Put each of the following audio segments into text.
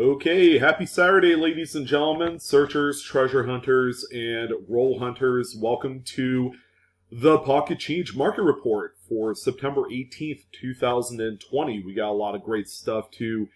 Okay, happy Saturday, ladies and gentlemen, searchers, treasure hunters, and roll hunters. Welcome to the Pocket Change Market Report for September 18th, 2020. We got a lot of great stuff to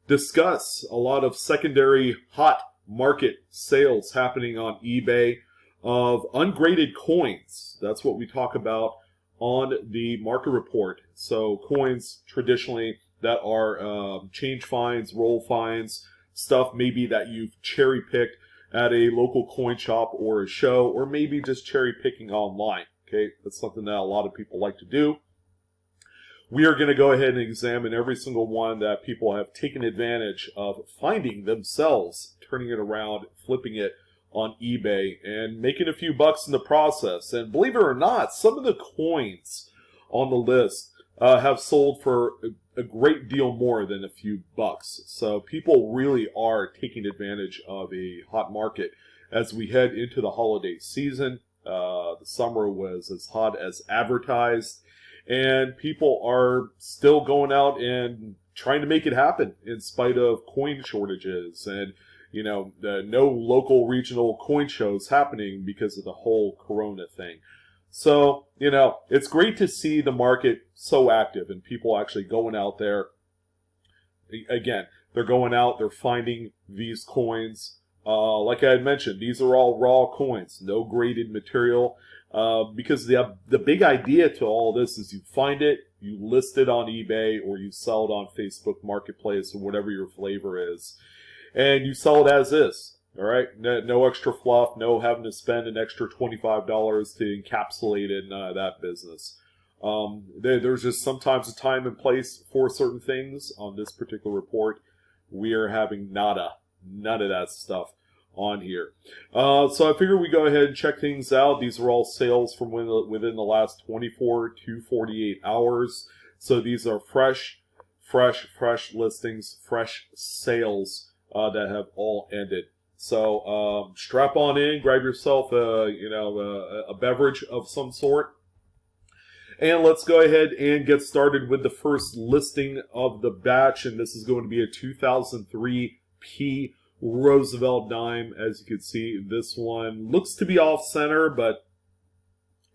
discuss. A lot of secondary hot market sales happening on eBay of ungraded coins. That's what we talk about on the market report. So coins traditionally that are change finds, roll finds, stuff maybe that you've cherry picked at a local coin shop or a show, or maybe just cherry picking online. Okay, that's something that a lot of people like to do. We are going to go ahead and examine every single one that people have taken advantage of finding themselves, turning it around, flipping it on eBay, and making a few bucks in the process. And believe it or not, some of the coins on the list have sold for a great deal more than a few bucks. So people really are taking advantage of a hot market as we head into the holiday season. The summer was as hot as advertised, and people are still going out and trying to make it happen in spite of coin shortages and, you know, no local regional coin shows happening because of the whole Corona thing. So, you know, it's great to see the market so active and people actually going out there. Again, they're going out, they're finding these coins. Like I had mentioned, these are all raw coins, no graded material. Because the big idea to all this is you find it, you list it on eBay, or you sell it on Facebook Marketplace or whatever your flavor is. And you sell it as is. All right, no extra fluff, no having to spend an extra $25 to encapsulate it, none of that business. There's just sometimes a time and place for certain things. On this particular report, we are having none of that stuff on here. So I figured we go ahead and check things out. These are all sales from within the last 24 to 48 hours. So these are fresh listings, fresh sales that have all ended. So strap on in, grab yourself a beverage of some sort, and let's go ahead and get started with the first listing of the batch. And this is going to be a 2003 P Roosevelt dime. As you can see, this one looks to be off-center, but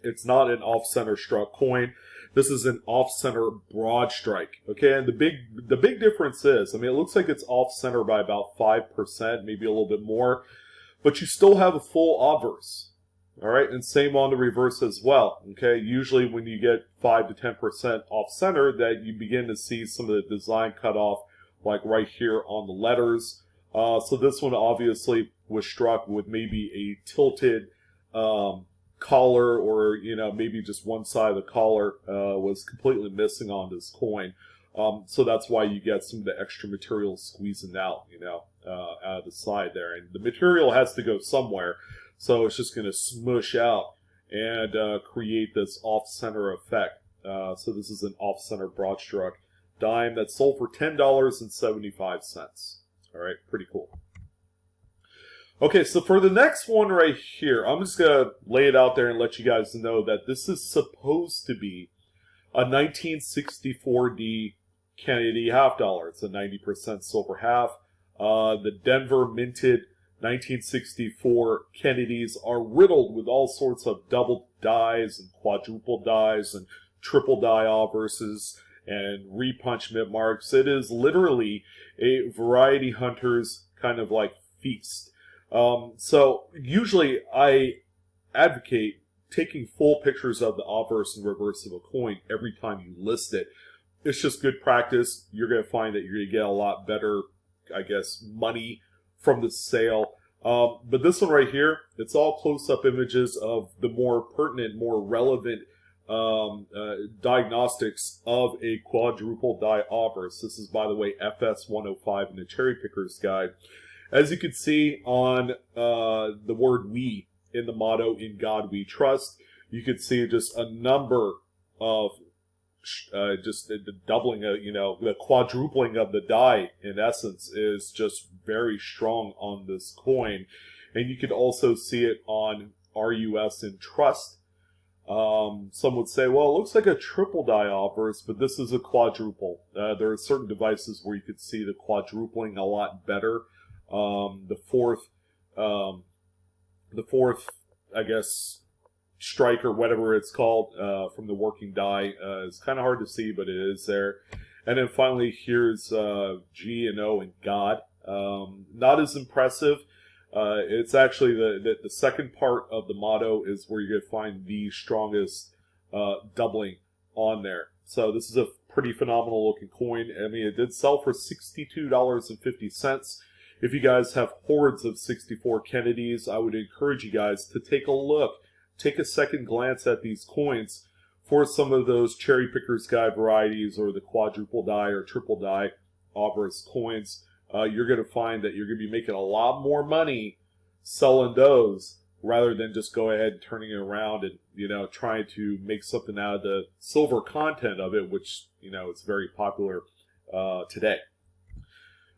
it's not an off-center struck coin. This is an off-center Broadstruck. Okay, and the big difference is, I mean, it looks like it's off-center by about 5%, maybe a little bit more, but you still have a full obverse. All right, and same on the reverse as well. Okay, usually when you get 5 to 10% off-center, that you begin to see some of the design cut off, like right here on the letters. So this one obviously was struck with maybe a tilted collar, or maybe just one side of the collar was completely missing on this coin. So that's why you get some of the extra material squeezing out, out of the side there. And the material has to go somewhere, so it's just going to smush out and create this off-center effect. So this is an off-center Broadstruck dime that sold for $10.75. All right, pretty cool. Okay, so for the next one right here, I'm just going to lay it out there and let you guys know that this is supposed to be a 1964D Kennedy half dollar. It's a 90% silver half. The Denver minted 1964 Kennedys are riddled with all sorts of double dies and quadruple dies and triple die obverses and repunchment marks. It is literally a variety hunter's kind of like feast. So usually I advocate taking full pictures of the obverse and reverse of a coin every time you list it. It's just good practice. You're going to find that you're going to get a lot better, I guess, money from the sale. But this one right here, it's all close-up images of the more pertinent, more relevant diagnostics of a quadruple die obverse. This is, by the way, FS 105 in the Cherry Picker's Guide. As you can see on the word "we" in the motto, "In God We Trust," you can see just a number of just the doubling of, the quadrupling of the die, in essence, is just very strong on this coin. And you can also see it on RUS and Trust. Some would say, well, it looks like a triple die obverse, but this is a quadruple. There are certain devices where you could see the quadrupling a lot better. The fourth, I guess, strike or whatever it's called from the working die is kind of hard to see, but it is there. And then finally, here's G and O and God. Not as impressive. It's actually the second part of the motto is where you're going to find the strongest doubling on there. So this is a pretty phenomenal looking coin. I mean, it did sell for $62.50. If you guys have hordes of 64 Kennedys, I would encourage you guys to take a look. Take a second glance at these coins for some of those Cherry Pickers Guide varieties or the quadruple die or triple die obverse coins. You're going to find that you're going to be making a lot more money selling those rather than just go ahead and turning it around and, you know, trying to make something out of the silver content of it, which, you know, is very popular today.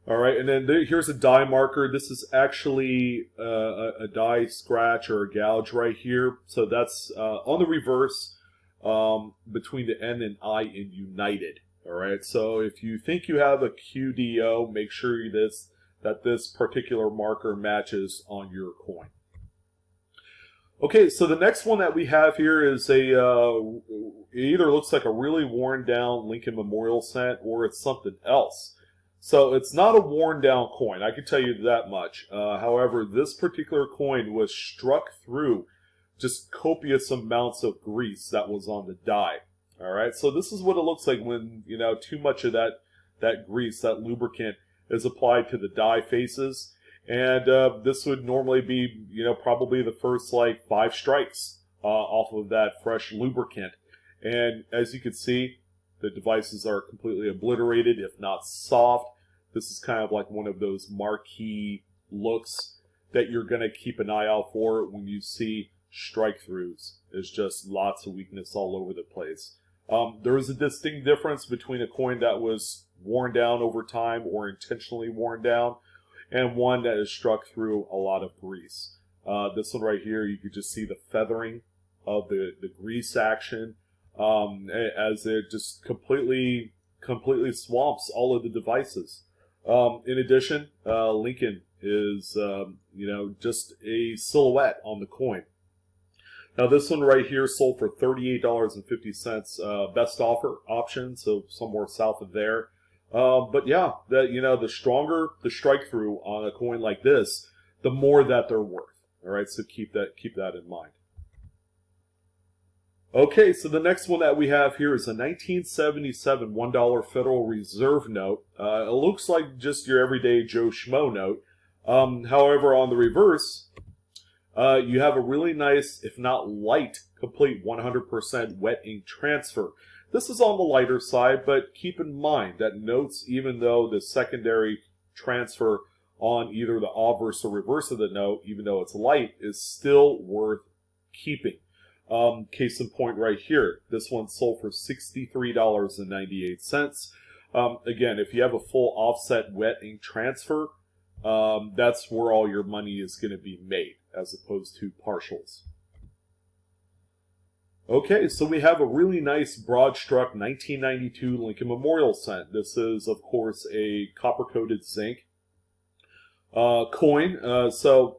All right, and then here's a die marker. This is actually a die scratch or a gouge right here. So that's on the reverse between the N and I in United. All right, so if you think you have a QDO, make sure that this particular marker matches on your coin. Okay, so the next one that we have here is it either looks like a really worn down Lincoln Memorial cent or it's something else. So it's not a worn down coin, I can tell you that much. However, this particular coin was struck through just copious amounts of grease that was on the die. All right, so this is what it looks like when, you know, too much of that grease, that lubricant, is applied to the die faces. And this would normally be, you know, probably the first like 5 strikes off of that fresh lubricant. And as you can see, the devices are completely obliterated, if not soft. This is kind of like one of those marquee looks that you're going to keep an eye out for when you see strike throughs. There's just lots of weakness all over the place. There is a distinct difference between a coin that was worn down over time or intentionally worn down and one that is struck through a lot of grease. This one right here, you could just see the feathering of the grease action as it just completely swamps all of the devices. In addition, Lincoln is, you know, just a silhouette on the coin. Now this one right here sold for $38.50, best offer option, so somewhere south of there. But yeah, you know, the stronger the strike through on a coin like this, the more that they're worth. All right, so keep that in mind. Okay, so the next one that we have here is a 1977 $1 Federal Reserve note. It looks like just your everyday Joe Schmo note. However, on the reverse, you have a really nice, if not light, complete 100% wet ink transfer. This is on the lighter side, but keep in mind that notes, even though the secondary transfer on either the obverse or reverse of the note, even though it's light, is still worth keeping. Case in point right here, this one sold for $63.98. Again, if you have a full offset wet ink transfer, that's where all your money is going to be made, as opposed to partials. Okay, so we have a really nice Broadstruck 1992 Lincoln Memorial cent. This is, of course, a copper-coated zinc coin. So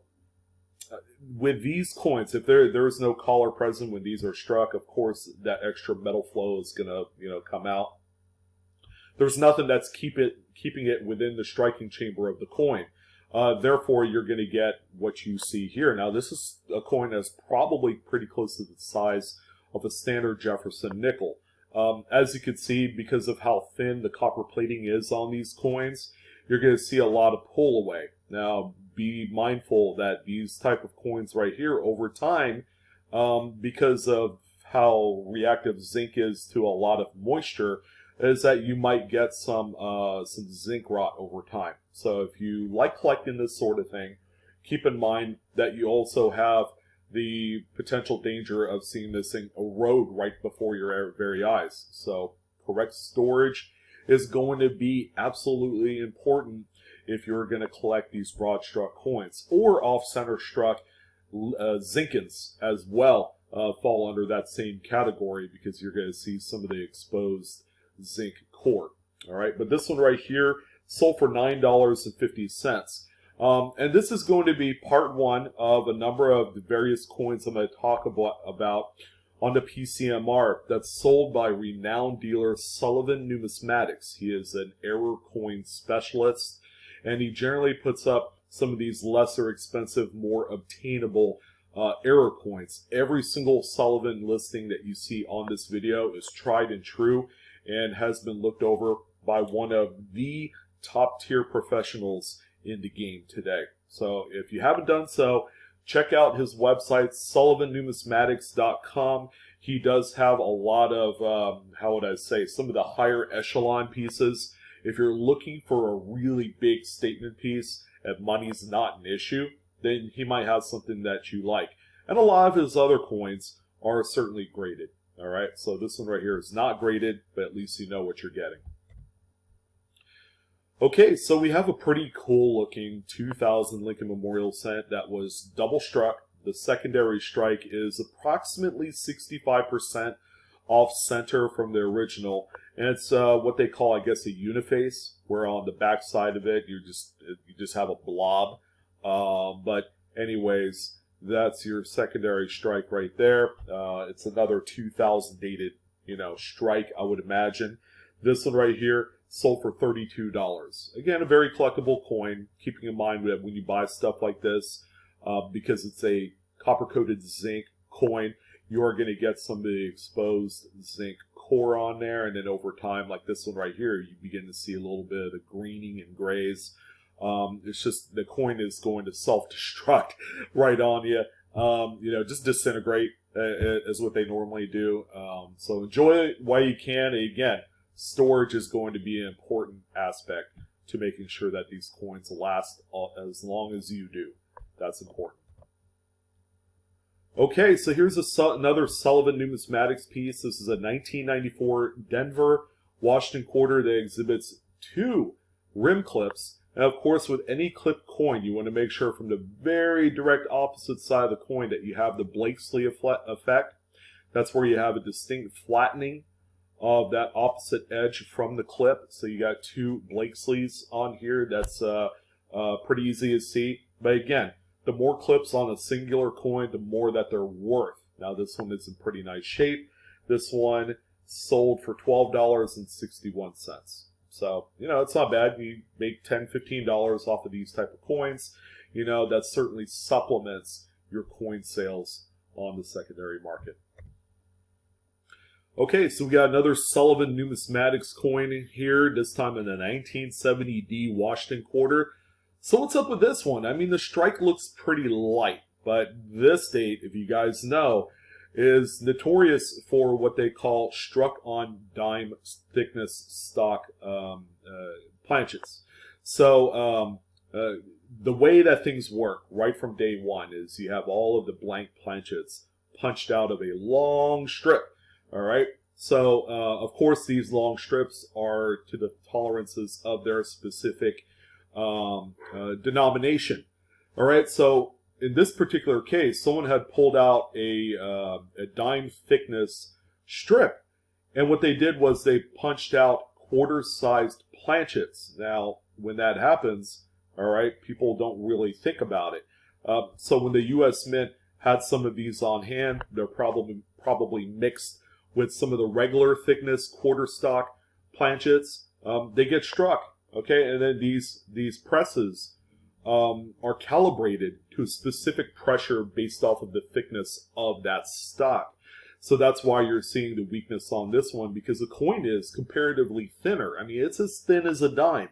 with these coins, if there is no collar present when these are struck, of course, that extra metal flow is going to, you know, come out. There's nothing that's keeping it within the striking chamber of the coin. Therefore, you're going to get what you see here. Now, this is a coin that's probably pretty close to the size of a standard Jefferson nickel. As you can see, because of how thin the copper plating is on these coins, you're going to see a lot of pull away. Now, be mindful that these type of coins right here, over time, because of how reactive zinc is to a lot of moisture, is that you might get some zinc rot over time. So if you like collecting this sort of thing, keep in mind that you also have the potential danger of seeing this thing erode right before your very eyes. So correct storage is going to be absolutely important if you're going to collect these Broadstruck coins, or off-center struck Zinkins as well. fall under that same category because you're going to see some of the exposed zinc core. All right, but this one right here sold for $9.50. And this is going to be part one of a number of the various coins I'm going to talk about on the PCMR that's sold by renowned dealer Sullivan Numismatics. He is an error coin specialist, and he generally puts up some of these lesser expensive, more obtainable error coins. Every single Sullivan listing that you see on this video is tried and true and has been looked over by one of the top tier professionals in the game today. So if you haven't done so, check out his website, sullivannumismatics.com. He does have a lot of, how would I say, some of the higher echelon pieces. If you're looking for a really big statement piece and money's not an issue, then he might have something that you like. And a lot of his other coins are certainly graded. All right, so this one right here is not graded, but at least you know what you're getting. Okay, so we have a pretty cool looking 2000 Lincoln Memorial cent that was double struck. The secondary strike is approximately 65% off center from the original. And it's what they call, I guess, a uniface, where on the back side of it, you just have a blob. But anyways, that's your secondary strike right there. It's another 2000 dated, strike, I would imagine. This one right here sold for $32. Again, a very collectible coin, keeping in mind that when you buy stuff like this, because it's a copper-coated zinc coin, you are going to get some of the exposed zinc core on there, and then over time, like this one right here, you begin to see a little bit of the greening and grays. It's just the coin is going to self-destruct right on you. Just disintegrate is what they normally do. So enjoy it while you can. And again, storage is going to be an important aspect to making sure that these coins last as long as you do. That's important. Okay, so here's another Sullivan Numismatics piece. This is a 1994 Denver Washington quarter that exhibits 2 rim clips. And of course, with any clipped coin, you want to make sure from the very direct opposite side of the coin that you have the Blakesley effect. That's where you have a distinct flattening of that opposite edge from the clip. So you got 2 Blakesleys on here. That's pretty easy to see. But again, the more clips on a singular coin, the more that they're worth. Now this one is in pretty nice shape. This one sold for $12.61. So, it's not bad. You make $10, $15 off of these type of coins. That certainly supplements your coin sales on the secondary market. Okay, so we got another Sullivan Numismatics coin in here, this time in the 1970D Washington quarter. So what's up with this one? I mean, the strike looks pretty light, but this date, if you guys know, is notorious for what they call struck on dime thickness stock planchets. So the way that things work right from day one is you have all of the blank planchets punched out of a long strip. All right. So of course these long strips are to the tolerances of their specific denomination. All right. So in this particular case, someone had pulled out a dime thickness strip, and what they did was they punched out quarter-sized planchets. Now, when that happens, all right, people don't really think about it. So when the U.S. Mint had some of these on hand, they're probably mixed with some of the regular thickness quarter stock planchets. They get struck, okay, and then these presses are calibrated to a specific pressure based off of the thickness of that stock. So that's why you're seeing the weakness on this one, because the coin is comparatively thinner. I mean, it's as thin as a dime,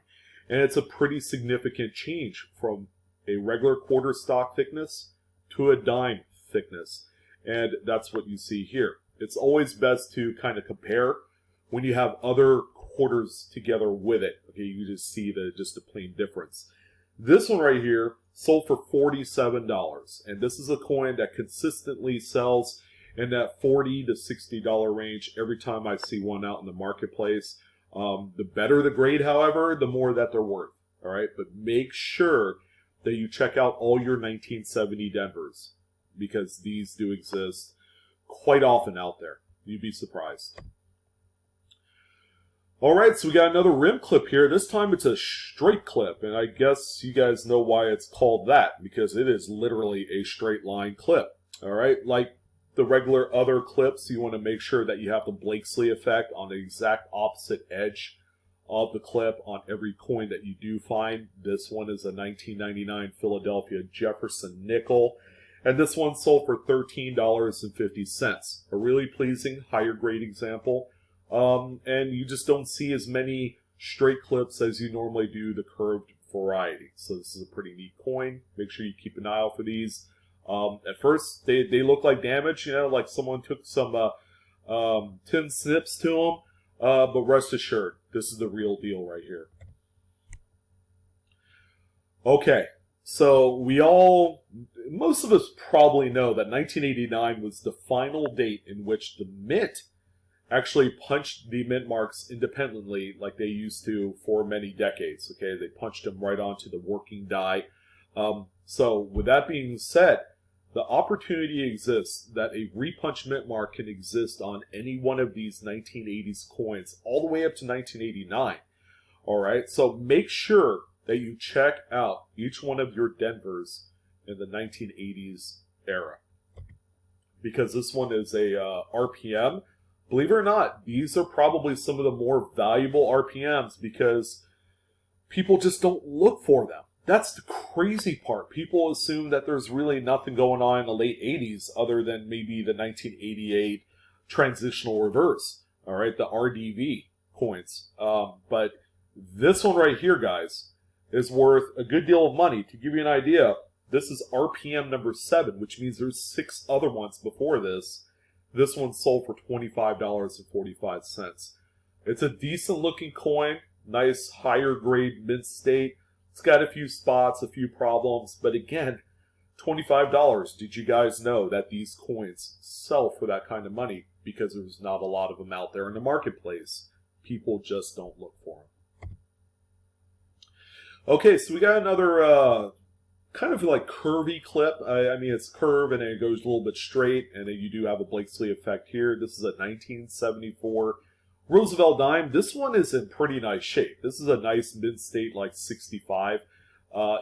and it's a pretty significant change from a regular quarter stock thickness to a dime thickness. And that's what you see here. It's always best to kind of compare when you have other quarters together with it. Okay, you just see just a plain difference. This one right here sold for $47, and this is a coin that consistently sells in that $40 to $60 range every time I see one out in the marketplace. The better the grade, however, the more that they're worth. All right, but make sure that you check out all your 1970 Denvers, because these do exist quite often out there. You'd be surprised. Alright, so we got another rim clip here. This time it's a straight clip, and I guess you guys know why it's called that, because it is literally a straight line clip. Alright, like the regular other clips, you want to make sure that you have the Blakesley effect on the exact opposite edge of the clip on every coin that you do find. This one is a 1999 Philadelphia Jefferson nickel, and this one sold for $13.50. A really pleasing higher grade example. And you just don't see as many straight clips as you normally do the curved variety. So this is a pretty neat coin. Make sure you keep an eye out for these. At first, they look like damage, you know, like someone took some tin snips to them. But rest assured, this is the real deal right here. Okay, so most of us probably know that 1989 was the final date in which the Mint actually punched the mint marks independently like they used to for many decades. Okay, they punched them right onto the working die. So with that being said, the opportunity exists that a repunch mint mark can exist on any one of these 1980s coins all the way up to 1989. Alright, so make sure that you check out each one of your Denvers in the 1980s era, because this one is a RPM. Believe it or not, these are probably some of the more valuable RPMs because people just don't look for them. That's the crazy part. People assume that there's really nothing going on in the late 80s other than maybe the 1988 transitional reverse, all right, the RDV coins. But this one right here, guys, is worth a good deal of money. To give you an idea, this is RPM number 7, which means there's 6 other ones before this. This one sold for $25.45. It's a decent looking coin, nice higher grade mint state. It's got a few spots, a few problems, but again, $25. Did you guys know that these coins sell for that kind of money? Because there's not a lot of them out there in the marketplace. People just don't look for them. Okay, so we got another kind of like curvy clip. I mean, it's curved and it goes a little bit straight, and then you do have a Blakesley effect here. This is a 1974 Roosevelt dime. This one is in pretty nice shape. This is a nice mid-state, like 65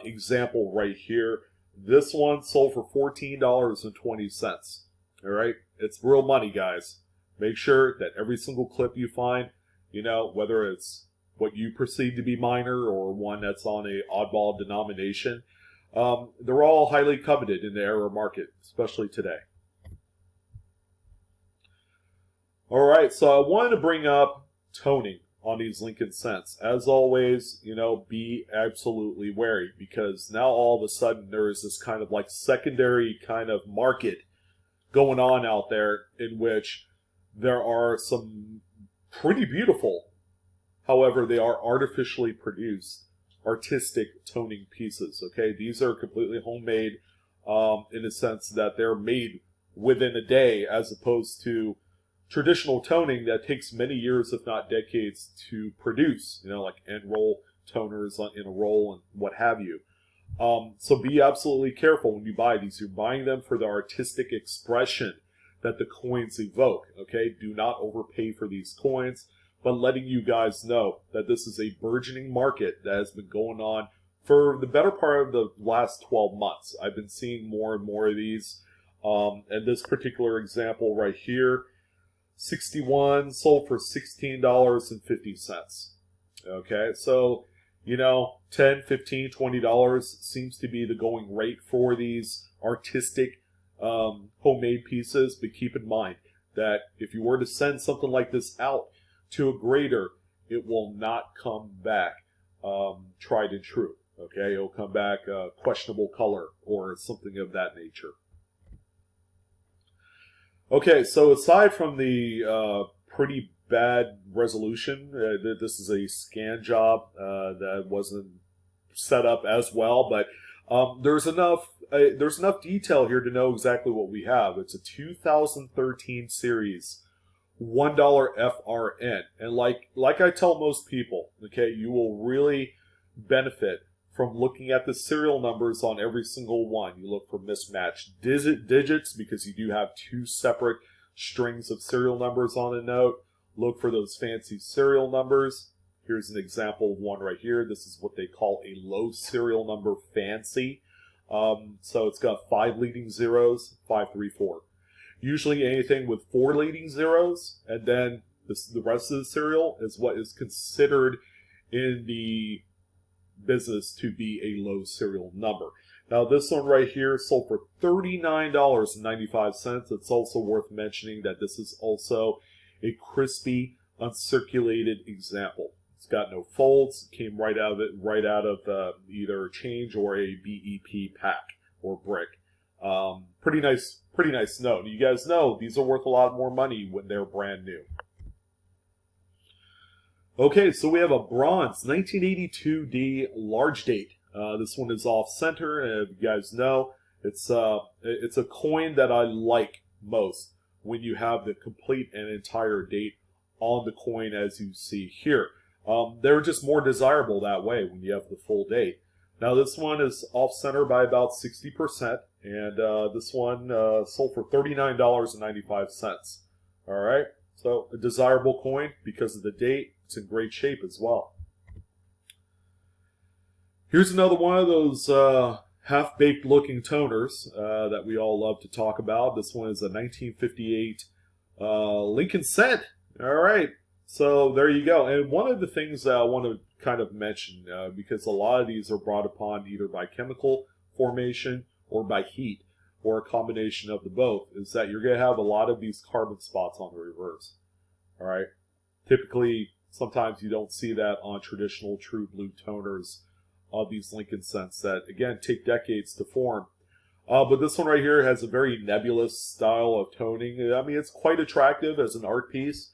example right here. This one sold for $14.20. All right, it's real money, guys. Make sure that every single clip you find, you know, whether it's what you perceive to be minor or one that's on a oddball denomination, they're all highly coveted in the error market, especially today. Alright, so I wanted to bring up toning on these Lincoln cents. As always, you know, be absolutely wary, because now all of a sudden there is this kind of like secondary kind of market going on out there in which there are some pretty beautiful, however, they are artificially produced, artistic toning pieces. Okay, these are completely homemade in the sense that they're made within a day, as opposed to traditional toning that takes many years, if not decades, to produce. You know, like end roll toners in a roll and what have you. So be absolutely careful when you buy these. You're buying them for the artistic expression that the coins evoke. Okay, do not overpay for these coins. But letting you guys know that this is a burgeoning market that has been going on for the better part of the last 12 months. I've been seeing more and more of these. And this particular example right here, 61 sold for $16.50. Okay, so, you know, $10, $15, $20 seems to be the going rate for these artistic homemade pieces. But keep in mind that if you were to send something like this out to a grader, it will not come back tried and true. Okay, it'll come back questionable color or something of that nature. Okay, so aside from the pretty bad resolution, this is a scan job that wasn't set up as well, but there's enough detail here to know exactly what we have. It's a 2013 series $1 FRN, and like I tell most people, okay, you will really benefit from looking at the serial numbers on every single one. You look for mismatched digits because you do have two separate strings of serial numbers on a note. Look for those fancy serial numbers. Here's an example of one right here. This is what they call a low serial number fancy. So it's got 5 leading zeros, 5, 3, 4. Usually anything with 4 leading zeros, and then the rest of the serial is what is considered in the business to be a low serial number. Now this one right here sold for $39.95. It's also worth mentioning that this is also a crispy, uncirculated example. It's got no folds. Came right out of either a change or a BEP pack or brick. Pretty nice note. You guys know these are worth a lot more money when they're brand new. Okay, so we have a bronze 1982D large date. This one is off center, and if you guys know, it's a coin that I like most when you have the complete and entire date on the coin, as you see here. They're just more desirable that way when you have the full date. Now this one is off center by about 60%, and this one sold for $39.95. All right, so a desirable coin because of the date. It's in great shape as well. Here's another one of those half-baked looking toners that we all love to talk about. This one is a 1958 Lincoln Cent. All right, so there you go. And one of the things that I want to kind of mention, because a lot of these are brought upon either by chemical formation or by heat, or a combination of the both, is that you're going to have a lot of these carbon spots on the reverse. All right, typically, sometimes you don't see that on traditional true blue toners of these Lincoln Cents that, again, take decades to form. But this one right here has a very nebulous style of toning. I mean, it's quite attractive as an art piece.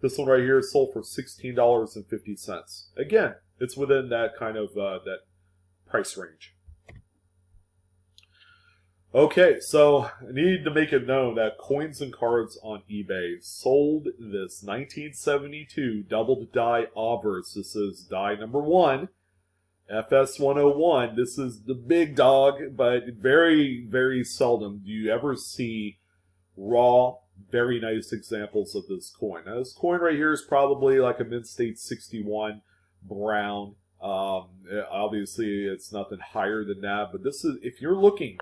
This one right here is sold for $16.50. Again, it's within that kind of that price range. Okay, so I need to make it known that Coins and Cards on eBay sold this 1972 doubled die obverse. This is die number 1, FS101. This is the big dog, but very, very seldom do you ever see raw, very nice examples of this coin. Now, this coin right here is probably like a Mint State 61 brown. Obviously, it's nothing higher than that, but this is, if you're looking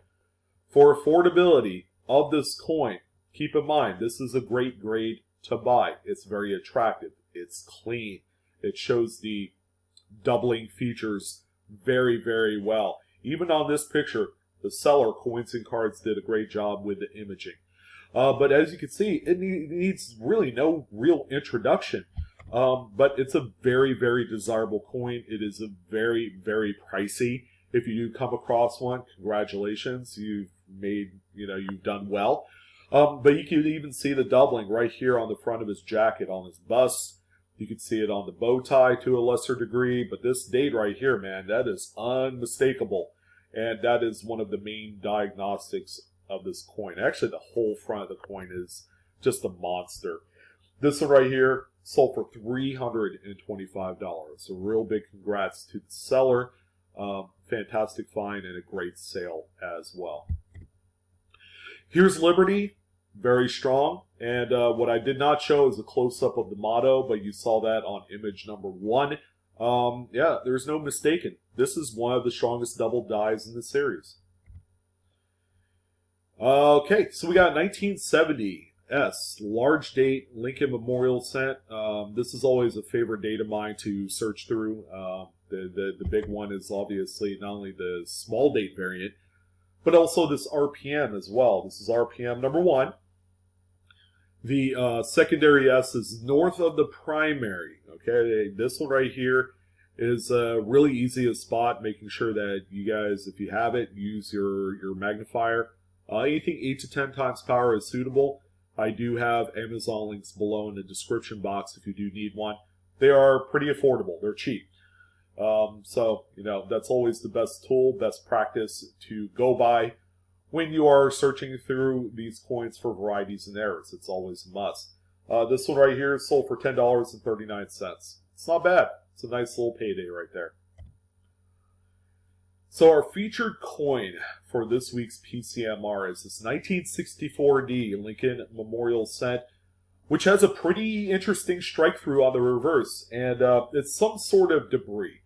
for affordability of this coin, keep in mind, this is a great grade to buy. It's very attractive. It's clean. It shows the doubling features very, very well. Even on this picture, the seller, Coins and Cards, did a great job with the imaging. But as you can see, it needs really no real introduction. But it's a very, very desirable coin. It is a very, very pricey. If you do come across one, congratulations. You've done well. But you can even see the doubling right here on the front of his jacket, on his bust. You can see it on the bow tie to a lesser degree. But this date right here, man, that is unmistakable. And that is one of the main diagnostics of this coin. Actually, the whole front of the coin is just a monster. This one right here sold for $325. So real big congrats to the seller. Fantastic find and a great sale as well. Here's Liberty, very strong. And what I did not show is a close-up of the motto, but you saw that on image number 1. Yeah, there's no mistaking. This is one of the strongest double dies in the series. Okay, so we got 1970 large date Lincoln Memorial Cent. This is always a favorite date of mine to search through. The big one is obviously not only the small date variant, but also this RPM as well. This is RPM number 1. The secondary S is north of the primary. Okay, this one right here is really easy to spot, making sure that you guys, if you have it, use your magnifier. Anything 8 to 10 times power is suitable. I do have Amazon links below in the description box if you do need one. They are pretty affordable. They're cheap. So, that's always the best tool, best practice to go by when you are searching through these coins for varieties and errors. It's always a must. This one right here is sold for $10.39. It's not bad. It's a nice little payday right there. So our featured coin for this week's PCMR is this 1964D Lincoln Memorial Cent, which has a pretty interesting strike through on the reverse, and it's some sort of debris,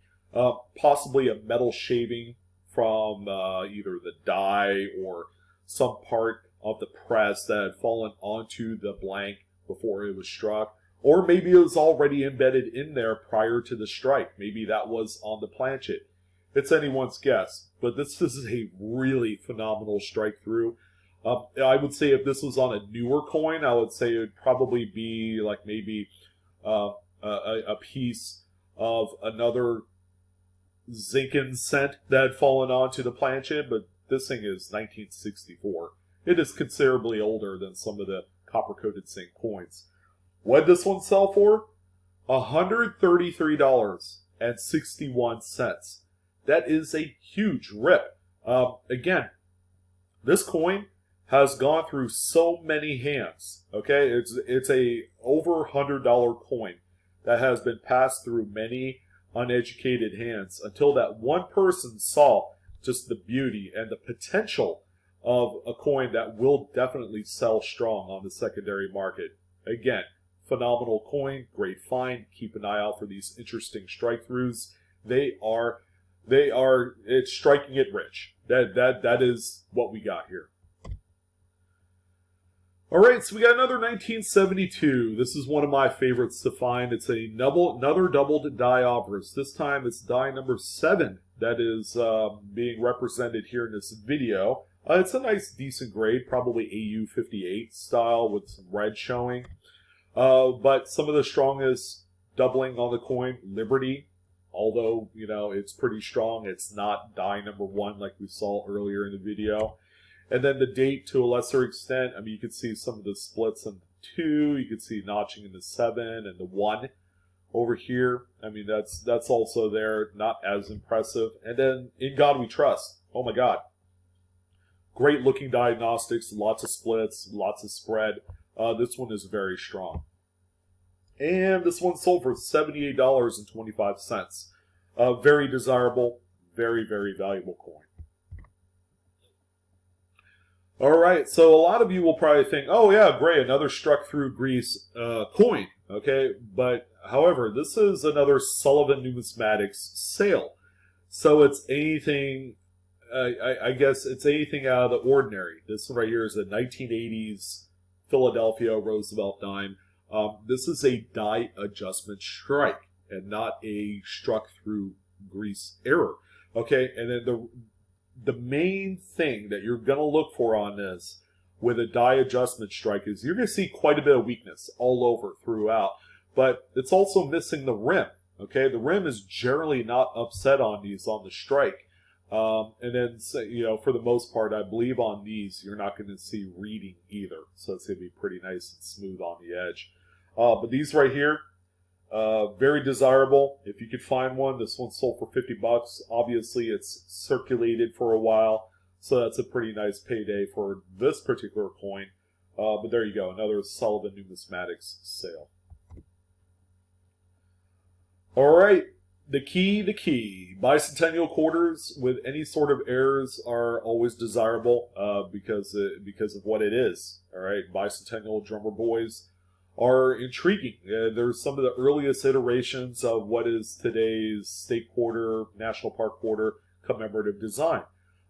possibly a metal shaving from either the die or some part of the press that had fallen onto the blank before it was struck, or maybe it was already embedded in there prior to the strike. Maybe that was on the planchet. It's anyone's guess, but this is a really phenomenal strike through. I would say if this was on a newer coin, I would say it would probably be like maybe a piece of another Zinken cent that had fallen onto the planchet, but this thing is 1964. It is considerably older than some of the copper-coated zinc coins. What did this one sell for? $133.61. That is a huge rip. Again, this coin has gone through so many hands. Okay, it's a over $100 coin that has been passed through many uneducated hands until that one person saw just the beauty and the potential of a coin that will definitely sell strong on the secondary market. Again, phenomenal coin, great find. Keep an eye out for these interesting strike throughs. It's striking it rich. That is what we got here. All right, so we got another 1972. This is one of my favorites to find. It's another doubled die obverse. This time it's die number 7 that is being represented here in this video. It's a nice, decent grade, probably AU58 style with some red showing. But some of the strongest doubling on the coin, Liberty. Although, you know, it's pretty strong. It's not die number 1 like we saw earlier in the video. And then the date to a lesser extent. I mean, you can see some of the splits in the 2. You can see notching in the 7 and the 1 over here. I mean, that's also there. Not as impressive. And then In God We Trust. Oh my God. Great looking diagnostics. Lots of splits. Lots of spread. This one is very strong. And this one sold for $78.25. Very desirable. Very, very valuable coin. All right, so a lot of you will probably think, oh yeah, great, another struck through grease coin, okay? But, however, this is another Sullivan Numismatics sale. So it's anything, I guess it's anything out of the ordinary. This one right here is a 1980s Philadelphia Roosevelt dime. This is a die adjustment strike and not a struck through grease error, okay? And then the main thing that you're going to look for on this with a die adjustment strike is you're going to see quite a bit of weakness all over throughout, but it's also missing the rim, okay? The rim is generally not upset on these on the strike. And then, you know, for the most part, I believe on these, you're not going to see reading either. So it's going to be pretty nice and smooth on the edge. But these right here, very desirable. If you could find one, this one sold for $50. Obviously, it's circulated for a while, so that's a pretty nice payday for this particular coin. But there you go, another Sullivan Numismatics sale. All right, the key. Bicentennial quarters with any sort of errors are always desirable because of what it is. All right, bicentennial drummer boys are intriguing. There's some of the earliest iterations of what is today's state quarter, national park quarter commemorative design.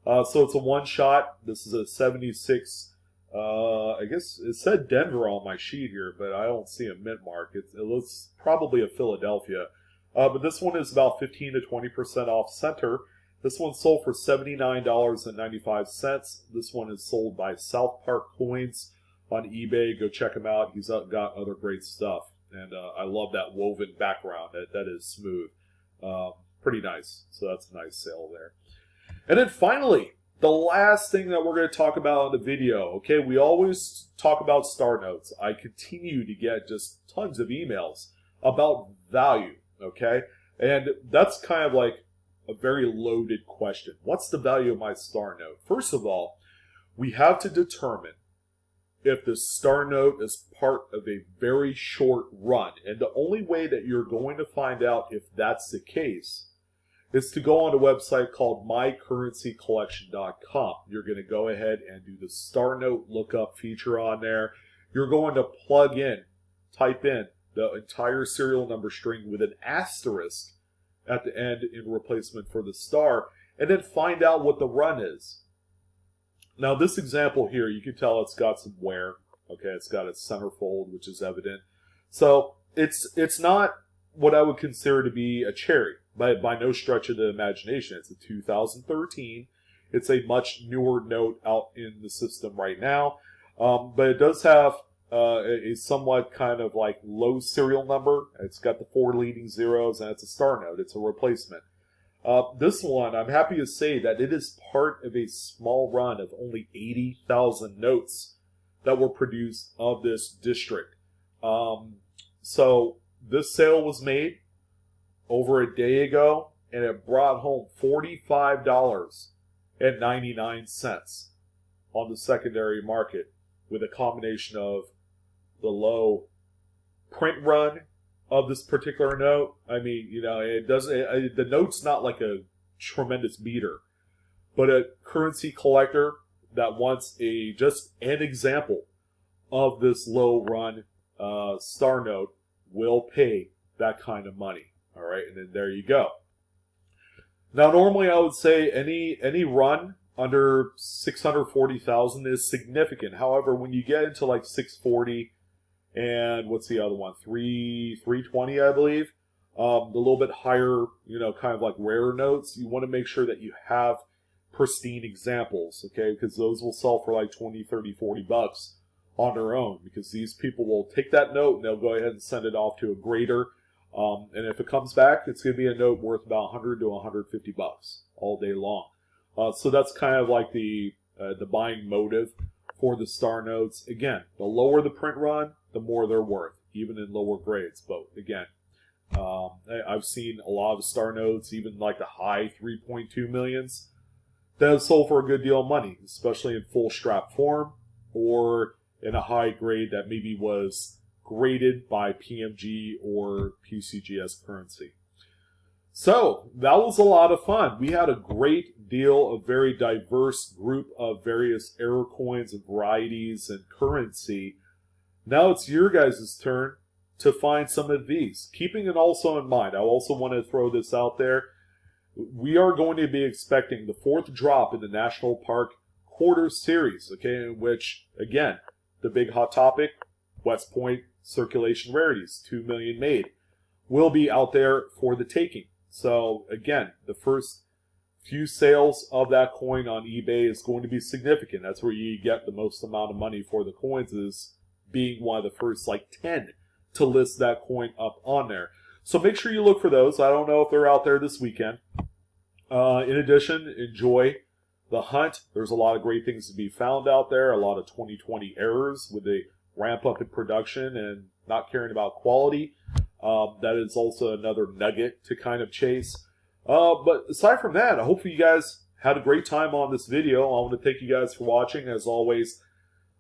So it's a one-shot. This is a 76. I guess it said Denver on my sheet here, but I don't see a mint mark. It looks probably a Philadelphia. But this one is about 15 to 20% off center. This one sold for $79.95. This one is sold by South Park Coins on eBay. Go check him out. He's got other great stuff. And I love that woven background. That is smooth. Pretty nice. So that's a nice sale there. And then finally, the last thing that we're going to talk about on the video. Okay, we always talk about star notes. I continue to get just tons of emails about value. Okay, and that's kind of like a very loaded question. What's the value of my star note? First of all, we have to determine if the star note is part of a very short run. And the only way that you're going to find out if that's the case is to go on a website called mycurrencycollection.com. You're going to go ahead and do the Star Note lookup feature on there. You're going to type in the entire serial number string with an asterisk at the end in replacement for the star, and then find out what the run is. Now, this example here, you can tell it's got some wear. Okay, it's got its centerfold, which is evident. So it's not what I would consider to be a cherry, by no stretch of the imagination. It's a 2013. It's a much newer note out in the system right now, but it does have a somewhat kind of like low serial number. It's got the 4 leading zeros, and it's a star note. It's a replacement. This one, I'm happy to say that it is part of a small run of only 80,000 notes that were produced of this district. So this sale was made over a day ago, and it brought home $45.99 on the secondary market, with a combination of the low print run of this particular note. I mean, you know, the note's not like a tremendous beater, but a currency collector that wants just an example of this low run star note will pay that kind of money. All right, and then there you go. Now, normally I would say any run under 640,000 is significant. However, when you get into like 640 and what's the other one, 320, I believe, the little bit higher, you know, kind of like rarer notes, you want to make sure that you have pristine examples, okay? Because those will sell for like 20, 30, 40 bucks on their own, because these people will take that note and they'll go ahead and send it off to a grader. And if it comes back, it's going to be a note worth about 100 to 150 bucks all day long. So that's kind of like the buying motive for the star notes. Again, the lower the print run, the more they're worth, even in lower grades. But again, I've seen a lot of star notes, even like the high 3.2 millions, that have sold for a good deal of money, especially in full strap form or in a high grade that maybe was graded by PMG or PCGS currency. So that was a lot of fun. We had a great deal of very diverse group of various error coins and varieties and currency. Now it's your guys' turn to find some of these. Keeping it also in mind, I also want to throw this out there. We are going to be expecting the 4th drop in the National Park Quarter Series, okay, in which, again, the big hot topic, West Point Circulation Rarities, 2 million made, will be out there for the taking. So, again, the first few sales of that coin on eBay is going to be significant. That's where you get the most amount of money for the coins, is being one of the first, like, 10 to list that coin up on there. So make sure you look for those. I don't know if they're out there this weekend. In addition, enjoy the hunt. There's a lot of great things to be found out there. A lot of 2020 errors with a ramp up in production and not caring about quality. That is also another nugget to kind of chase. But aside from that, I hope you guys had a great time on this video. I want to thank you guys for watching. As always,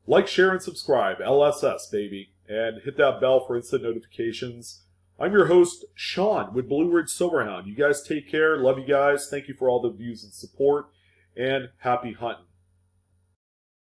like, share, and subscribe. LSS, baby. And hit that bell for instant notifications. I'm your host, Sean, with BlueRidgeSilverhound. You guys take care. Love you guys. Thank you for all the views and support. And happy hunting.